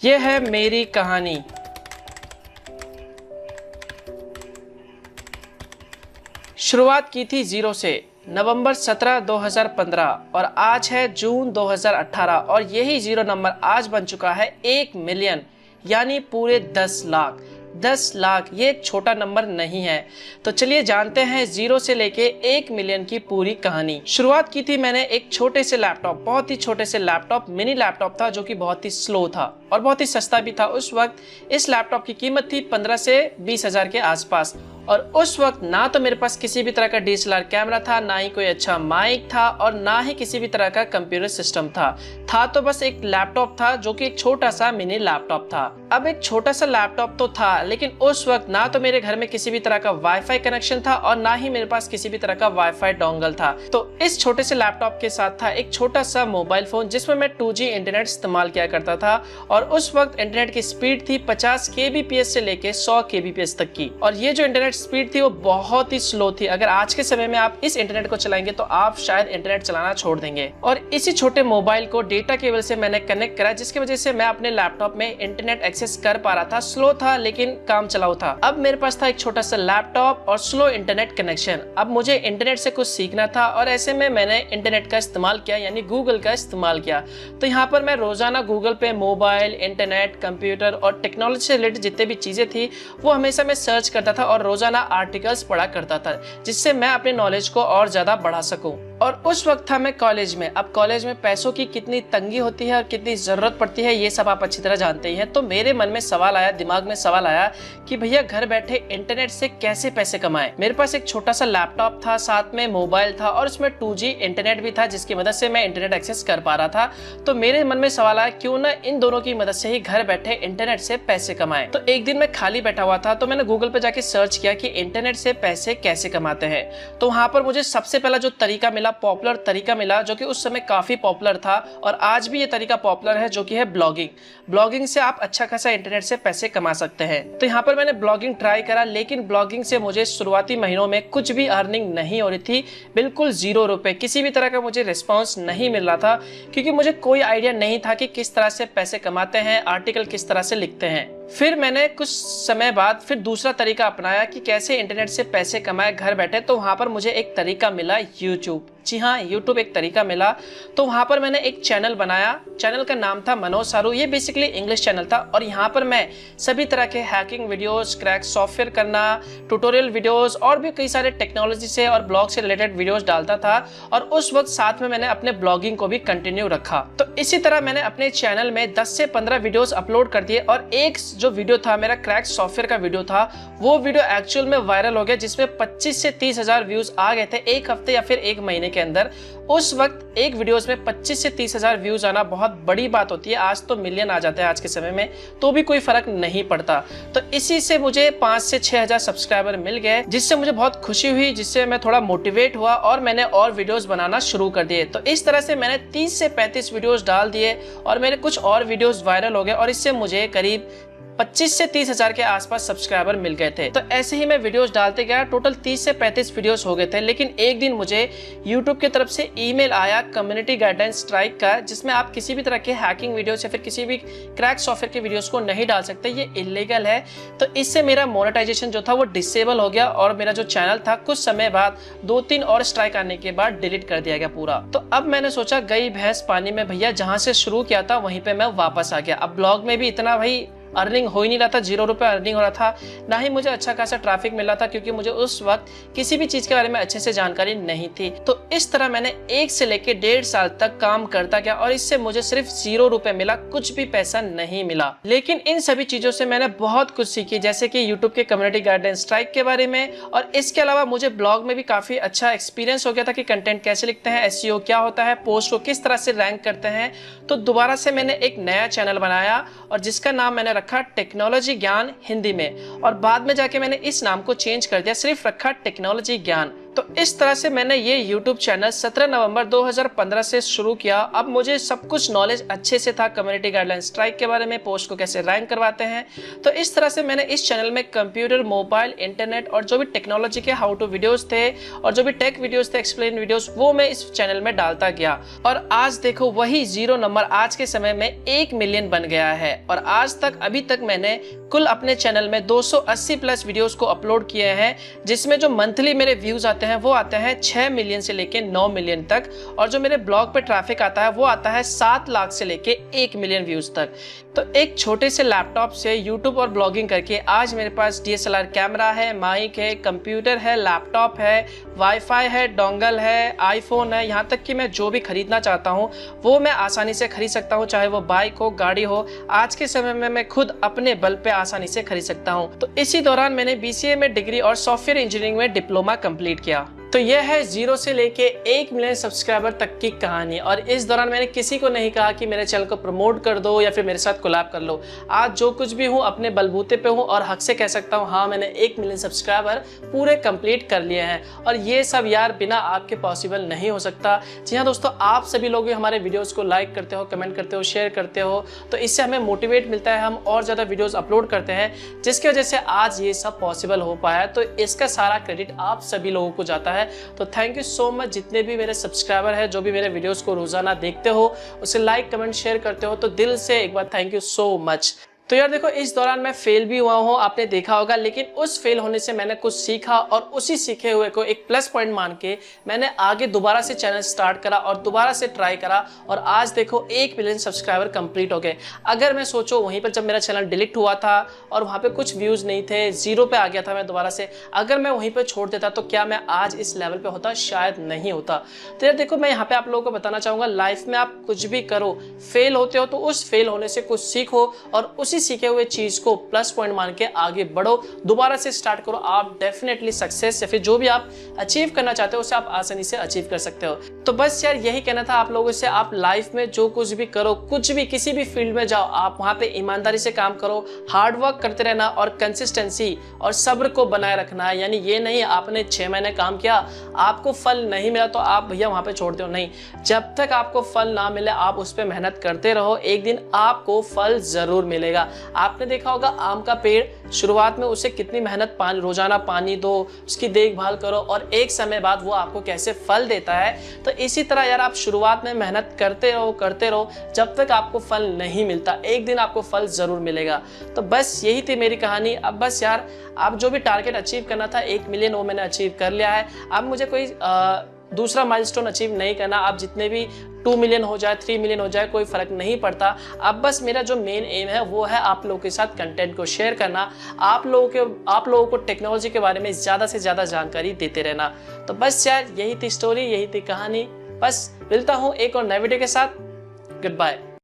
ये है मेरी कहानी। शुरुआत की थी 0 से, नवंबर 17, 2015 और आज है जून 2018 और यही 0 नंबर आज बन चुका है 1 मिलियन, यानी पूरे 10 लाख। 10 लाख ये एक छोटा नंबर नहीं है। तो चलिए जानते हैं 0 से लेके 1 मिलियन की पूरी कहानी। शुरुआत की थी मैंने एक छोटे से लैपटॉप, बहुत ही छोटे से लैपटॉप, मिनी लैपटॉप था जो कि बहुत ही स्लो था और बहुत ही सस्ता भी था। उस वक्त इस लैपटॉप की कीमत थी 15 से 20 हजार के आसपास और उस वक्त ना तो मेरे पास किसी भी तरह का DSLR कैमरा था, ना ही कोई अच्छा माइक था और ना ही किसी भी तरह का कंप्यूटर सिस्टम था तो बस एक लैपटॉप था जो कि एक छोटा सा मिनी लैपटॉप था। अब एक छोटा सा लैपटॉप तो था, लेकिन उस वक्त ना तो मेरे घर में किसी भी तरह का वाईफाई कनेक्शन था और ना ही मेरे पास किसी भी तरह का वाईफाई डोंगल था। तो इस छोटे से लैपटॉप के साथ था एक छोटा सा मोबाइल फोन जिसमें मैं 2G इंटरनेट इस्तेमाल किया करता था और उस वक्त इंटरनेट की स्पीड थी 50 kbps से लेके 100 kbps तक की। और ये जो इंटरनेट स्पीड थी वो बहुत ही स्लो थी। अगर आज के समय में आप इस इंटरनेट को चलाएंगे तो आप शायद इंटरनेट चलाना छोड़ देंगे। और इसी छोटे मोबाइल को डेटा केबल से मैंने कनेक्ट करा, जिसकी वजह से मैं अपने लैपटॉप में इंटरनेट एक्सेस कर पा रहा था। स्लो था लेकिन काम चलाऊ था। अब मेरे पास था एक छोटा सा लैपटॉप और स्लो इंटरनेट कनेक्शन। अब मुझे इंटरनेट से कुछ सीखना था और ऐसे में मैंने इंटरनेट का इस्तेमाल किया, यानी गूगल का इस्तेमाल किया। तो यहाँ पर मैं रोजाना गूगल पे मोबाइल, इंटरनेट, कंप्यूटर और टेक्नोलॉजी से रिलेटेड जितने भी चीजें थी वो हमेशा मैं सर्च करता था और रोजाना आर्टिकल्स पढ़ा करता था, जिससे मैं अपने नॉलेज को और ज्यादा बढ़ा सकूं। और उस वक्त था मैं कॉलेज में। अब कॉलेज में पैसों की कितनी तंगी होती है और कितनी जरूरत पड़ती है ये सब आप अच्छी तरह जानते ही हैं। तो मेरे मन में सवाल आया, दिमाग में सवाल आया कि भैया घर बैठे इंटरनेट से कैसे पैसे कमाएं। मेरे पास एक छोटा सा लैपटॉप था, साथ में मोबाइल था और उसमें 2G इंटरनेट भी था जिसकी मदद से मैं इंटरनेट एक्सेस कर पा रहा था। तो मेरे मन में सवाल आया क्यों ना इन दोनों की मदद से ही घर बैठे इंटरनेट से पैसे कमाएं। तो एक दिन मैं खाली बैठा हुआ था तो मैंने गूगल पे जाके सर्च किया कि इंटरनेट से पैसे कैसे कमाते हैं। तो वहां पर मुझे सबसे पहला जो तरीका मिला, पॉपुलर तरीका मिला, जो कि उस समय काफी पॉपुलर था और आज भी ये तरीका पॉपुलर है, जो कि है ब्लॉगिंग। ब्लॉगिंग से आप अच्छा खासा इंटरनेट से पैसे कमा सकते हैं। तो यहाँ पर मैंने ब्लॉगिंग ट्राई करा, लेकिन ब्लॉगिंग से मुझे शुरुआती महीनों में कुछ भी अर्निंग नहीं हो रही थी, बिल्कुल 0 रुपए। किसी भी तरह का मुझे रिस्पॉन्स नहीं मिल रहा था क्योंकि मुझे कोई आइडिया नहीं था कि किस तरह से पैसे कमाते हैं, आर्टिकल किस तरह से लिखते हैं। फिर मैंने कुछ समय बाद फिर दूसरा तरीका अपनाया कि कैसे इंटरनेट से पैसे कमाए घर बैठे। तो वहां पर मुझे एक तरीका मिला, यूट्यूब। जी हाँ, यूट्यूब एक तरीका मिला। तो वहां पर मैंने एक चैनल बनाया। चैनल का नाम था मनोज सारू। ये बेसिकली इंग्लिश चैनल था और यहाँ पर मैं सभी तरह के हैकिंग वीडियोस, क्रैक सॉफ्टवेयर करना, ट्यूटोरियल वीडियोस और भी कई सारे टेक्नोलॉजी से और ब्लॉग से रिलेटेड वीडियोस डालता था। और उस वक्त साथ में मैंने अपने ब्लॉगिंग को भी कंटिन्यू रखा। तो इसी तरह मैंने अपने चैनल में 10 से 15 वीडियोस अपलोड कर दिए और एक जो वीडियो था मेरा क्रैक सॉफ्टवेयर का वीडियो था, वो वीडियो एक्चुअल में वायरल हो गया, जिसमें 25 से 30 हजार व्यूज आ गए थे एक हफ्ते या फिर एक महीने के अंदर। उस वक्त एक वीडियोस में 25 से 30 हजार व्यूज आना बहुत बड़ी बात होती है। आज तो मिलियन आ जाते हैं आज के समय में, तो भी कोई फर्क नहीं पड़ता। तो इसी से मुझे 5 से 6 हजार सब्सक्राइबर मिल गए, जिससे मुझे बहुत खुशी हुई, जिससे मैं थोड़ा मोटिवेट हुआ और मैंने और वीडियोस बनाना शुरू कर दिए। तो इस तरह से मैंने 30 से 35 वीडियोस डाल दिए और मेरे कुछ और वीडियोस वायरल हो गए और इससे मुझे करीब 25 से 30 हजार के आसपास सब्सक्राइबर मिल गए थे। तो ऐसे ही मैं वीडियोस डालते गया, टोटल 30 से 35 वीडियोस हो गए थे। लेकिन एक दिन मुझे YouTube की तरफ से ईमेल आया कम्युनिटी गाइडेंस स्ट्राइक का, जिसमें आप किसी भी तरह के हैकिंग वीडियोस या फिर किसी भी क्रैक सॉफ्टवेयर के वीडियोस को नहीं डाल सकते, ये इलीगल है। तो इससे मेरा मोनेटाइजेशन जो था वो डिसेबल हो गया और मेरा जो चैनल था कुछ समय बाद 2-3 और स्ट्राइक आने के बाद डिलीट कर दिया गया पूरा। तो अब मैंने सोचा गई भैंस पानी में भैया, जहां से शुरू किया था वहीं पे मैं वापस आ गया। अब ब्लॉग में भी इतना भाई अर्निंग हो ही नहीं रहा था, 0 रुपए अर्निंग हो रहा था, ना ही मुझे अच्छा खासा ट्रैफिक मिल रहा था क्योंकि मुझे उस वक्त किसी भी चीज के बारे में अच्छे से जानकारी नहीं थी। तो इस तरह मैंने 1 से लेके 1.5 साल तक काम करता गया और इससे मुझे सिर्फ 0 रुपए मिला, कुछ भी पैसा नहीं मिला। लेकिन इन सभी चीजों से मैंने बहुत कुछ सीखी, जैसे कि यूट्यूब के कम्युनिटी गाइडेंस स्ट्राइक के बारे में, और इसके अलावा मुझे ब्लॉग में भी काफी अच्छा एक्सपीरियंस हो गया था कि कंटेंट कैसे लिखते हैं, SEO क्या होता है, पोस्ट को किस तरह से रैंक करते हैं। तो दोबारा से मैंने एक नया चैनल बनाया और जिसका नाम मैंने रखा टेक्नोलॉजी ज्ञान हिंदी में, और बाद में जाके मैंने इस नाम को चेंज कर दिया, सिर्फ रखा टेक्नोलॉजी ज्ञान। तो इस तरह से मैंने ये YouTube चैनल 17 नवंबर 2015 से शुरू किया। अब मुझे सब कुछ नॉलेज अच्छे से था, कम्युनिटी गाइडलाइन स्ट्राइक के बारे में, पोस्ट को कैसे रैंक करवाते हैं। तो इस तरह से मैंने इस चैनल में कंप्यूटर, मोबाइल, इंटरनेट और जो भी टेक्नोलॉजी के हाउ टू वीडियोस थे और जो भी टेक वीडियोस थे, एक्सप्लेन वीडियोस, वो मैं इस चैनल में डालता गया। और आज देखो वही 0 नंबर आज के समय में 1 मिलियन बन गया है। और आज तक अभी तक मैंने कुल अपने चैनल में 280 प्लस वीडियोस को अपलोड किए हैं, जिसमें जो मंथली मेरे व्यूज आते हैं वो आते हैं 6 मिलियन से लेके 9 मिलियन तक। और जो मेरे ब्लॉग पे ट्रैफिक आता है वो आता है 7 लाख से लेके 1 मिलियन व्यूज तक। तो एक छोटे से लैपटॉप से यूट्यूब और ब्लॉगिंग करके आज मेरे पास DSLR कैमरा है, माइक है, कंप्यूटर है, लैपटॉप है, वाईफाई है, डोंगल है, आईफोन है, यहाँ तक कि मैं जो भी खरीदना चाहता हूँ वो मैं आसानी से खरीद सकता हूँ, चाहे वो बाइक हो, गाड़ी हो। आज के समय में मैं खुद अपने बल पे आसानी से खरीद सकता हूँ। तो इसी दौरान मैंने BCA में डिग्री और सॉफ्टवेयर इंजीनियरिंग में डिप्लोमा कंप्लीट किया। तो यह है 0 से लेके 1 मिलियन सब्सक्राइबर तक की कहानी। और इस दौरान मैंने किसी को नहीं कहा कि मेरे चैनल को प्रमोट कर दो या फिर मेरे साथ कोलैब कर लो। आज जो कुछ भी हूँ अपने बलबूते पे हूँ और हक से कह सकता हूँ हाँ, मैंने 1 मिलियन सब्सक्राइबर पूरे कंप्लीट कर लिए हैं। और ये सब यार बिना आपके पॉसिबल नहीं हो सकता। जी हाँ दोस्तों, आप सभी लोग हमारे वीडियोज़ को लाइक करते हो, कमेंट करते हो, शेयर करते हो, तो इससे हमें मोटिवेट मिलता है, हम और ज़्यादा वीडियोज़ अपलोड करते हैं, जिसकी वजह से आज ये सब पॉसिबल हो पाया। तो इसका सारा क्रेडिट आप सभी लोगों को जाता है। तो थैंक यू सो मच जितने भी मेरे सब्सक्राइबर हैं, जो भी मेरे वीडियोस को रोजाना देखते हो, उसे लाइक, कमेंट, शेयर करते हो, तो दिल से एक बार थैंक यू सो मच। तो यार देखो, इस दौरान मैं फेल भी हुआ हूँ, आपने देखा होगा, लेकिन उस फेल होने से मैंने कुछ सीखा और उसी सीखे हुए को एक प्लस पॉइंट मान के मैंने आगे दोबारा से चैनल स्टार्ट करा और दोबारा से ट्राई करा। और आज देखो 1 मिलियन सब्सक्राइबर कंप्लीट हो गए। अगर मैं सोचो वहीं पर जब मेरा चैनल डिलीट हुआ था और वहाँ पे कुछ व्यूज़ नहीं थे, 0 पे आ गया था मैं दोबारा से, अगर मैं वहीं पर छोड़ देता तो क्या मैं आज इस लेवल पर होता? शायद नहीं होता। तो यार देखो, मैं यहाँ पे आप लोगों को बताना चाहूँगा, लाइफ में आप कुछ भी करो, फेल होते हो तो उस फेल होने से कुछ सीखो और उसी सीखे हुए चीज को प्लस पॉइंट मान के आगे बढ़ो, दोबारा से स्टार्ट करो। आप डेफिनेटली सक्सेस या फिर जो भी आप अचीव करना चाहते हो उसे आप आसानी से अचीव कर सकते हो। तो बस यार यही कहना था आप लोगों से। आप लाइफ में जो कुछ भी करो, कुछ भी किसी भी फील्ड में जाओ, आप वहां पे ईमानदारी से काम करो, हार्ड वर्क करते रहना और कंसिस्टेंसी और सब्र को बनाए रखना है। यानी ये नहीं आपने 6 महीने काम किया, आपको फल नहीं मिला तो आप भैया वहां पे छोड़ दो, नहीं। जब तक आपको फल ना मिले आप उस पर मेहनत करते रहो, एक दिन आपको फल जरूर मिलेगा। आपने देखा होगा आम का पेड़, शुरुआत में उसे कितनी मेहनत, रोजाना पानी दो, उसकी देखभाल करो और एक समय बाद वो आपको कैसे फल देता है। तो इसी तरह यार आप शुरुआत में मेहनत करते रहो जब तक आपको फल नहीं मिलता, एक दिन आपको फल जरूर मिलेगा। तो बस यही थी मेरी कहानी। अब बस यार आप जो भी टारगेट अचीव करना था 1 मिलियन, वो मैंने अचीव कर लिया है। अब मुझे कोई दूसरा माइलस्टोन अचीव नहीं करना। आप जितने भी 2 मिलियन हो जाए, 3 मिलियन हो जाए, कोई फर्क नहीं पड़ता। अब बस मेरा जो मेन एम है वो है आप लोगों के साथ कंटेंट को शेयर करना, आप लोगों को टेक्नोलॉजी के बारे में ज़्यादा से ज़्यादा जानकारी देते रहना। तो बस यार यही थी स्टोरी, यही थी कहानी। बस मिलता हूँ एक और नए वीडियो के साथ। Good bye.